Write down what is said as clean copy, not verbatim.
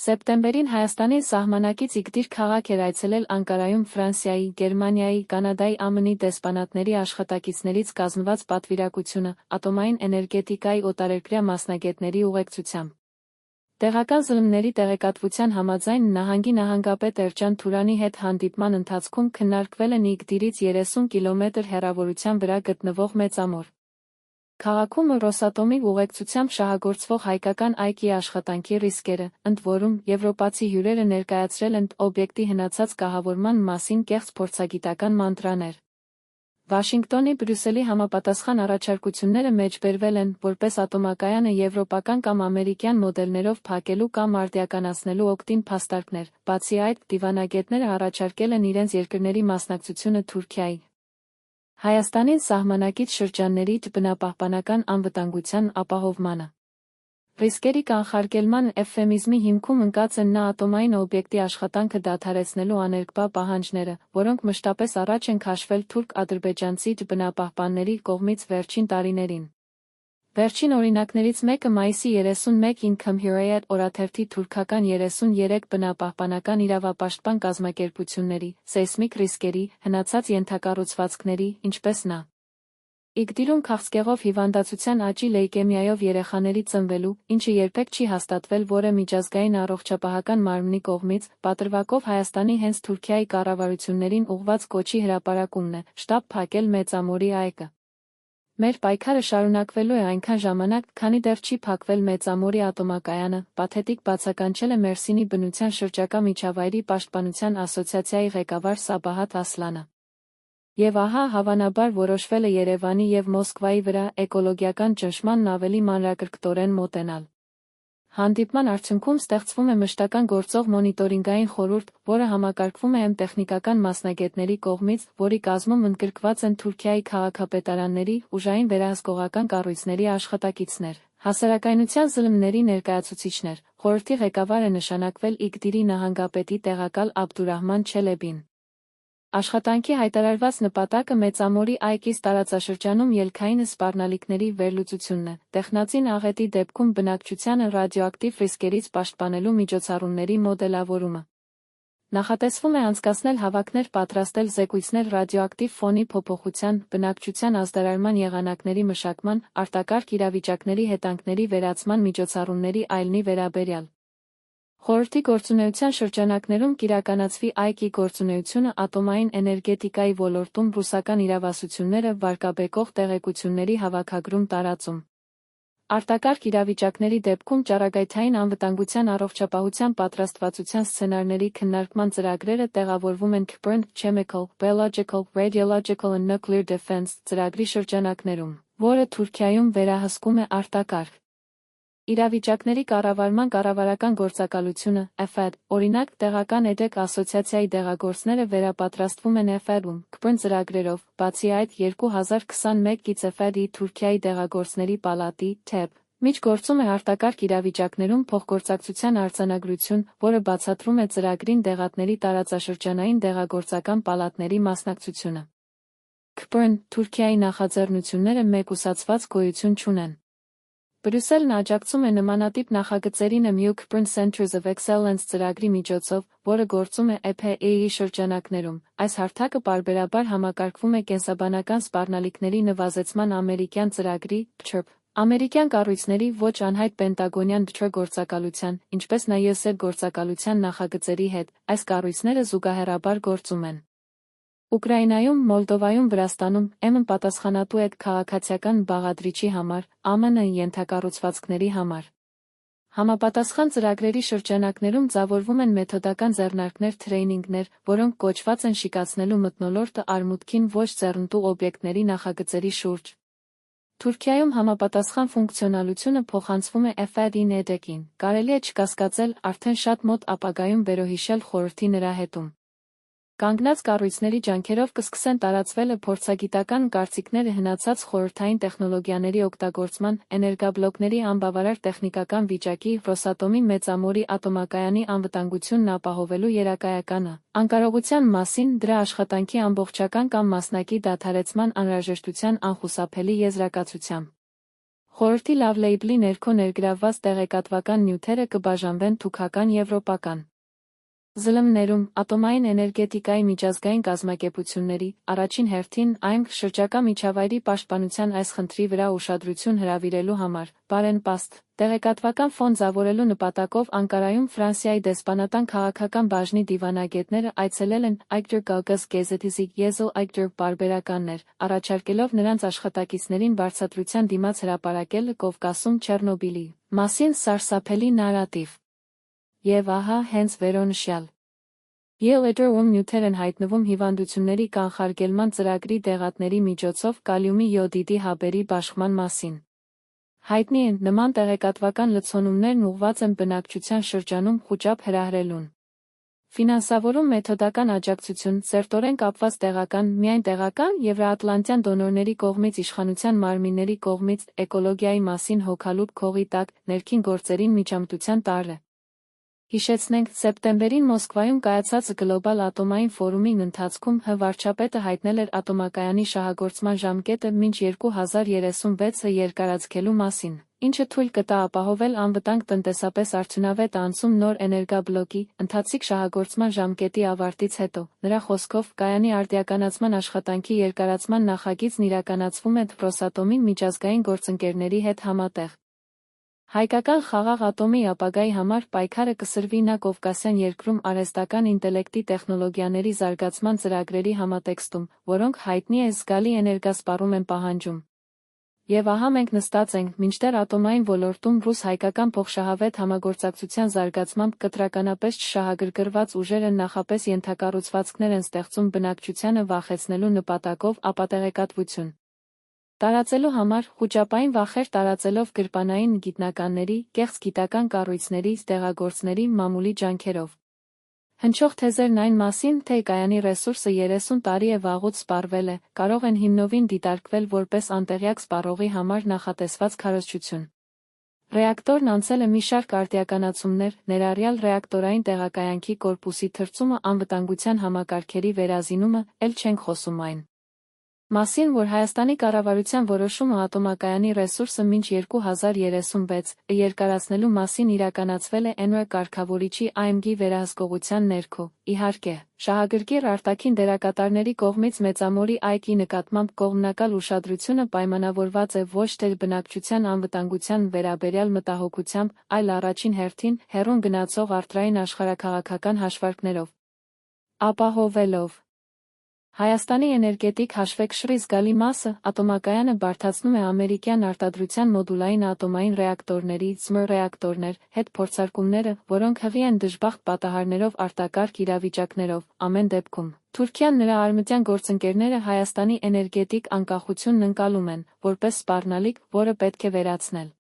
Սեպտեմբերին Հայաստանի սահմանակից Իգդիր քաղաք էր այցելել Անկարայում Ֆրանսիայի, Գերմանիայի, Կանադայի ԱՄՆ-ի դեսպանատների աշխատակիցներից կազմված պատվիրակությունը, ատոմային էներգետիկայի օտարերկրյա մասնագետների ուղեկցությամբ։ Տեղական ԶԼՄ-ների տեղեկատվության համաձայն նահանգի նահանգապետ Էրջան Թուրանի հետ հանդիպման ընթացքում քննարկվել են Իգդիրից 30 կիլոմետր հեռավորության վրա գտնվող Մեծամոր քաղաքում Ռոսատոմի ուղեկցությամբ շահագործվող հայկական այգի աշխատանքի ռիսկերը, ընդ որում եվրոպացի հյուրերը ներկայացրել են օբյեկտի հնացած կահավորման մասին կեղծ փորձագիտական մանտրաներ։ Վաշինգտոնի Բրյուսելի համապատասխան առաջարկությունները մեջբերվել են, որպես ատոմակայանը եվրոպական կամ ամերիկյան մոդելներով փակելու կամ արդիականացնելու օգտին փաստարկներ, բացի այդ, դիվանագետները առաջարկել են իրենց երկրների մասնակցությունը Թուրքիայի, Հայաստանին սահմանակից շրջանների բնապահպանական անվտանգության ապահովմանը։ Ռիսկերի կանխարգելման էվֆեմիզմի հիմքում ընկած են նա ատոմային օբյեկտի աշխատանքը դադարեցնելու աներկբա պահանջները, որոնք մշտապես առաջ են քաշվել թուրք-ադրբեջանցի բնապահպանների կողմից վերջին տարիներին։ Վերջին օրինակներից մեկը մայիսի 31 Income Hurriyet օրաթերթի թուրքական 33 բնապահպանական իրավապաշտպան կազմակերպությունների, սեյսմիկ ռիսկերի, հնացած ենթակառուցվածքների, ինչպես նա. Իգդիրում քաղցկեղով հիվանդացության աճի լեյկեմիայով երեխաների ծնվելու, ինչը երբեք չի հաստատվել որը միջազգային առողջապահական մարմնի կողմից, պատրվակով Հայաստանի հենց Թուրքիայի կառավարություններին ուղղված կոչի հրապարակումն է, շտապ փակել Մեծամորի այգը։ Մեր պայքարը շարունակվելու է այնքան ժամանակ, քանի դեռ չի փակվել Մեծամորի ատոմակայանը, պաթետիկ բացականչել է Մերսինի բնության շրջակա միջավայրի պաշտպանության ասոցիացիայի ղեկավար Սաբահատ Ասլանը։ Եվ ահա, հավանաբար որոշվել է Երևանի և Մոսկվայի վրա էկոլոգիական ճնշմանն ավելի մանրակրկտորեն մոտենալ։ Հանդիպման արդյունքում ստեղծվում է մշտական գործող մոնիտորինգային խորհուրդ, որը համակարգվում է տեխնիկական մասնագետների կողմից, որի կազմում ընդգրկված են Թուրքիայի քաղաքապետարանների, ուժային վերահսկողական կառույցների աշխատակիցներ, հասարակայնության ԶԼՄ-ների ներկայացուցիչներ։ Խորհրդի ղեկավար է նշանակվել Իգդիրի նահանգապետի տեղակալ Աբդուրահման Չելեբին։ Աշխատանքի հայտարարված նպատակը Մեծամորի այգիս տարածաշրջանում ելքային սպառնալիքների վերլուծությունն է, տեխնածին աղետի դեպքում բնակչությանը ռադիոակտիվ ռիսկերից պաշտպանելու միջոցառումների մոդելավորումը։ Նախատեսվում է անցկացնել հավաքներ, պատրաստել զեկույցներ ռադիոակտիվ ֆոնի փոփոխության, բնակչության ազդարարման եղանակների մշակման, արտակարգ իրավիճակների հետանքների վերացման միջոցառումների այլնի վերաբերյալ։ Խորհրդի գործունեության շրջանակներում կիրականացվի այգի գործունեությունը ատոմային էներգետիկայի ոլորտում ռուսական իրավասությունները վարկաբեկող տեղեկությունների հավաքագրում տարածում։ Արտակարգ իրավիճակների դեպքում ճառագայթային անվտանգության առողջապահության պատրաստվածության սցենարների քննարկման ծրագրերը տեղավորվում են Current Chemical, Biological, Radiological and Nuclear Defense ծրագրի շրջանակներում, որը Թուրքիայում վերահսկում է արտակարգ իրավիճակների կառավարման կառավարական գործակալությունը, EFAD, օրինակ, տեղական էդեկ ասոցիացիայի դեղագործները վերապատրաստվում են EFAD-ում, Current ծրագրերով, բացի այդ 2021-ից EFAD-ի Թուրքիայի դեղագործների պալատի, TEB, միջգործում է արտակարգ իրավիճակներում փոխգործակցության արձանագրություն, որը բացատրում է ծրագրին դեղատների տարածաշրջանային դեղագործական պալատների մասնակցությունը։ Current Թուրքիայի նախաձեռնությունները մեկուսացված գոյություն չունեն։ Բրյուսելն աջակցում է նմանատիպ նախագծերին Current Centers of Excellence ծրագրի միջոցով, որը գործում է EPA-ի շրջանակներում։ Այս հարթակը պարբերաբար համակարգվում է կենսաբանական սպառնալիքների նվազեցման ամերիկյան ծրագրի, PCHRP, ամերիկյան կառույցների ոչ անհայտ պենտագոնյան գործակալության, ինչպես նաև գործակալության նախագծերի հետ, այս կառույցները զուգահեռաբար գործում են։ Ուկրաինայում, Մոլդովայում, Վրաստանում, EM-ն պատասխանատու է քաղաքացիական բաղադրիչի համար, ԱՄՆ-ն ենթակառուցվածքների համար։ Համապատասխան ծրագրերի շրջանակներում ձևավորվում են մեթոդական ձեռնարկներ թրեյնինգներ, որոնք կոչված են շիկացնելու մթնոլորտը արմուտքին ոչ ձեռնտու օբյեկտների նախագծերի շուրջ։ Թուրքիայում համապատասխան ֆունկցիոնալությունը փոխանցվում է EFAD-ին EDEC-ին, կարելի է չկասկածել, արդեն շատ մոտ ապագայում վերոհիշել խորհրդի նրա հետում։ Կանգնած կառույցների ջանքերով կսկսեն տարածվելը փորձագիտական կարծիքները հնացած խորհրդային տեխնոլոգիաների օգտագործման, էներգաբլոկների անբավարար տեխնիկական վիճակի, Ռոսատոմի Մեծամորի ատոմակայանի անվտանգությունն ապահովելու երակայականը, անկարողության մասին, դրա աշխատանքի ամբողջական կամ մասնակի դադարեցման անհրաժեշտության անխուսափելի եզրակացությամբ։ Խորհրդի լավ լեյբլի ներքո ներգրավված տեղեկատվական նյութերը կբաժանվեն թուքական եվրոպական ԶԼՄ-ներում ատոմային էներգետիկայի միջազգային կազմակերպությունների, առաջին հերթին այն շրջակա միջավայրի պաշտպանության այս խնդրի վրա ուշադրություն հրավիրելու համար, բարենպաստ, տեղեկատվական ֆոն ձևավորելու նպատակով Անկարայում Ֆրանսիայի դեսպանատան քաղաքական բաժնի դիվանագետները այցելել են Այգդր Գալգաս Գեզետիզի Եզել Այգդր պարբերականներ, առաջարկելով նրանց աշխատակիցներին բարձրացության դիմաց հրապարակել Կովկասում Չեռնոբիլի մասին սարսափելի նարատիվ։ Եվ ահա հենց վերոնշյալ ԵԼԵԴ-ում նյութեր են հայտնվում հիվանդությունների կանխարգելման ծրագրի դեղատների միջոցով կալիումի յոդիդի հաբերի բաշխման մասին։ Հայտնի են, նման տեղեկատվական լցոնումներն ուղղված են բնակչության շրջանում խուճապ հրահրելուն։ Ֆինանսավորում մեթոդական աջակցություն, սերտորեն կապված տեղական, միայն տեղական, եվրոատլանտյան դոնորների կողմից իշխանության մարմինների կողմից, էկոլոգիայի մասին հոգալուպ քողի տակ, ներքին գործերին միջամտության տարր է։ Հիշեցնենք, սեպտեմբերին Մոսկվայում կայացած գլոբալ ատոմային ֆորումի ընթացքում վարչապետը հայտնել էր ատոմակայանի շահագործման ժամկետը մինչ 2036-ը երկարաձգելու մասին, ինչը թույլ կտա ապահովել անվտանգ տնտեսապես արդյունավետ անցում նոր էներգաբլոկի ընթացիկ շահագործման ժամկետի ավարտից հետո։ Նրա խոսքով, կայանի արդիականացման աշխատանքի երկարացման նախագիծն իրականացվում է Ռոսատոմի միջազգային գործընկերների հետ համատեղ։ Հայկական խաղաղ ատոմի ապագայի համար պայքարը կսրվի նա Կովկասյան երկրում արհեստական ինտելեկտի տեխնոլոգիաների զարգացման ծրագրերի համատեքստում, որոնք հայտնի է զգալի էներգասպառում են պահանջում։ Եվ ահա մենք նստած ենք, մինչդեռ ատոմային ոլորտում ռուս-հայկական փոխշահավետ համագործակցության զարգացմամբ կտրականապես չշահագրգռված ուժերը նախապես ենթակառուցվածքներ են ստեղծում բնակչությանը վախեցնելու նպատակով ապատեղեկատվություն տարածելու համար, խուճապային վախեր տարածելով գրպանային գիտնականների, կեղծ գիտական կառույցների, ստեղծագործների մամուլի ջանքերով։ Հնչող թեզերն այն մասին, թե կայանի ռեսուրսը 30 տարի է վաղուց սպառվել է, կարող են հիմնովին դիտարկվել որպես անտեղյակ սպառողի համար նախատեսված քարոզչություն։ Ռեակտորն անցել է մի շարք արդիականացումներ, ներառյալ ռեակտորային տեղակայանքի կորպուսի թրծումը, անվտանգության համակարգերի վերազինումը, էլ չենք խոսում այն մասին, որ Հայաստանի կառավարության որոշումը ատոմակայանի ռեսուրսը մինչ 2036-ը երկարացնելու մասին իրականացվել է ՆՎ կարգավորիչի AMG վերահսկողության ներքո, իհարկե, շահագրգիռ արտաքին դերակատարների կողմից Մեծամորի այգի նկատմամբ կողմնակալ ուշադրությունը պայմանավորված է ոչ թե բնակչության անվտանգության վերաբերյալ մտահոգությամբ, այլ առաջին հերթին հեռուն գնացող առևտրային աշխարհաքաղաքական հաշվարկներով ապահովելով Հայաստանի էներգետիկ հաշվեկշռի զգալի մասը, ատոմակայանը բարդացնում է ամերիկյան արտադրության մոդուլային ատոմային ռեակտորների (ՍՄՌ) ռեակտորներ, հետ փորձարկումները, որոնք հղի են դժբախտ պատահարներով արտակարգ իրավիճակներով, ամեն դեպքում։ Թուրքիան նրա արևմտյան գործընկերները Հայաստանի էներգետիկ անկախությունն ընկալում են, որպես սպառնալիք, որը պետք է վերացնել։